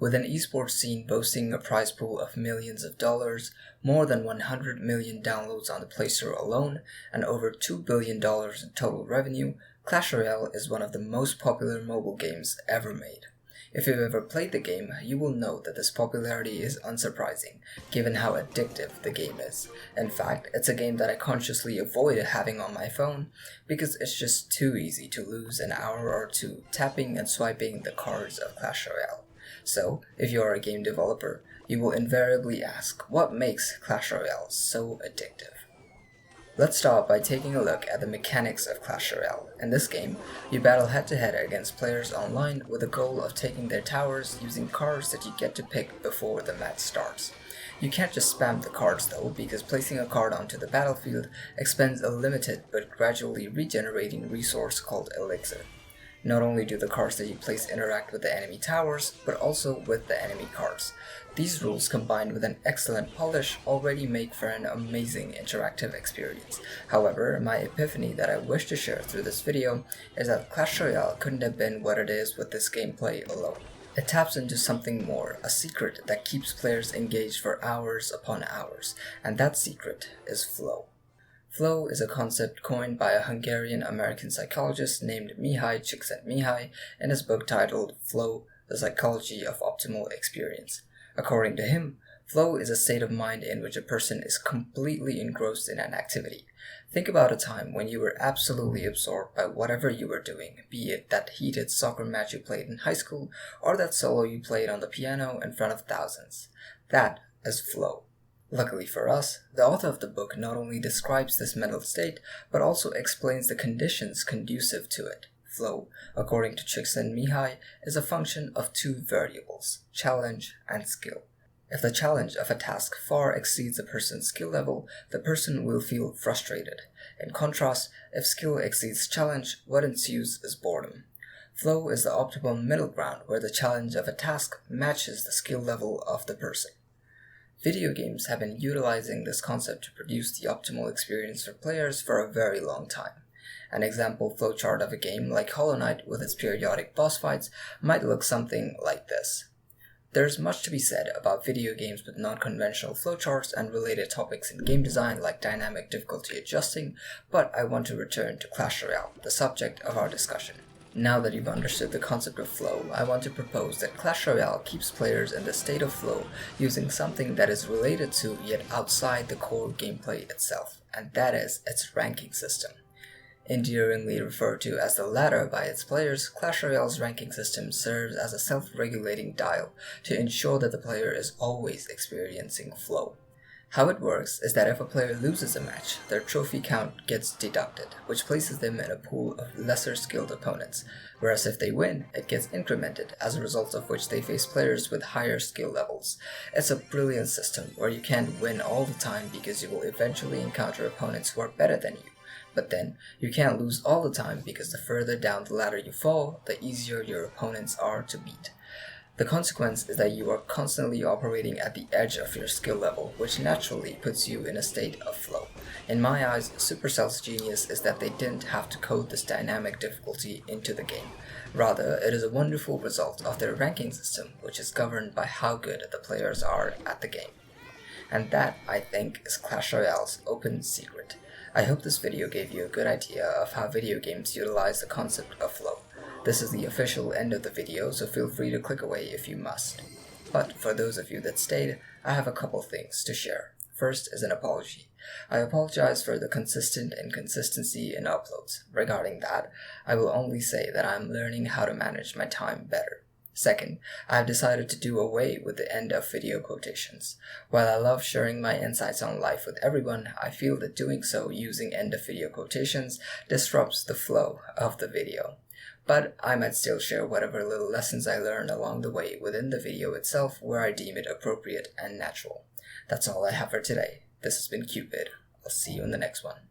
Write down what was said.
With an esports scene boasting a prize pool of millions of dollars, more than 100 million downloads on the Play Store alone, and over $2 billion in total revenue, Clash Royale is one of the most popular mobile games ever made. If you've ever played the game, you will know that this popularity is unsurprising, given how addictive the game is. In fact, it's a game that I consciously avoid having on my phone, because it's just too easy to lose an hour or two tapping and swiping the cards of Clash Royale. So, if you are a game developer, you will invariably ask, what makes Clash Royale so addictive? Let's start by taking a look at the mechanics of Clash Royale. In this game, you battle head-to-head against players online with the goal of taking their towers using cards that you get to pick before the match starts. You can't just spam the cards though, because placing a card onto the battlefield expends a limited but gradually regenerating resource called Elixir. Not only do the cards that you place interact with the enemy towers, but also with the enemy cards. These rules combined with an excellent polish already make for an amazing interactive experience. However, my epiphany that I wish to share through this video is that Clash Royale couldn't have been what it is with this gameplay alone. It taps into something more, a secret that keeps players engaged for hours upon hours, and that secret is flow. Flow is a concept coined by a Hungarian-American psychologist named Mihaly Csikszentmihalyi in his book titled Flow, The Psychology of Optimal Experience. According to him, flow is a state of mind in which a person is completely engrossed in an activity. Think about a time when you were absolutely absorbed by whatever you were doing, be it that heated soccer match you played in high school or that solo you played on the piano in front of thousands. That is flow. Luckily for us, the author of the book not only describes this mental state, but also explains the conditions conducive to it. Flow, according to Csikszentmihalyi, is a function of two variables, challenge and skill. If the challenge of a task far exceeds a person's skill level, the person will feel frustrated. In contrast, if skill exceeds challenge, what ensues is boredom. Flow is the optimal middle ground where the challenge of a task matches the skill level of the person. Video games have been utilizing this concept to produce the optimal experience for players for a very long time. An example flowchart of a game like Hollow Knight with its periodic boss fights might look something like this. There's much to be said about video games with non-conventional flowcharts and related topics in game design like dynamic difficulty adjusting, but I want to return to Clash Royale, the subject of our discussion. Now that you've understood the concept of flow, I want to propose that Clash Royale keeps players in the state of flow using something that is related to yet outside the core gameplay itself, and that is its ranking system. Endearingly referred to as the ladder by its players, Clash Royale's ranking system serves as a self-regulating dial to ensure that the player is always experiencing flow. How it works is that if a player loses a match, their trophy count gets deducted, which places them in a pool of lesser skilled opponents, whereas if they win, it gets incremented, as a result of which they face players with higher skill levels. It's a brilliant system where you can't win all the time because you will eventually encounter opponents who are better than you. But then, you can't lose all the time because the further down the ladder you fall, the easier your opponents are to beat. The consequence is that you are constantly operating at the edge of your skill level, which naturally puts you in a state of flow. In my eyes, Supercell's genius is that they didn't have to code this dynamic difficulty into the game. Rather, it is a wonderful result of their ranking system, which is governed by how good the players are at the game. And that, I think, is Clash Royale's open secret. I hope this video gave you a good idea of how video games utilize the concept of flow. This is the official end of the video, so feel free to click away if you must. But for those of you that stayed, I have a couple things to share. First is an apology. I apologize for the consistent inconsistency in uploads. Regarding that, I will only say that I am learning how to manage my time better. Second, I have decided to do away with the end of video quotations. While I love sharing my insights on life with everyone, I feel that doing so using end of video quotations disrupts the flow of the video. But I might still share whatever little lessons I learned along the way within the video itself where I deem it appropriate and natural. That's all I have for today. This has been Cupid. I'll see you in the next one.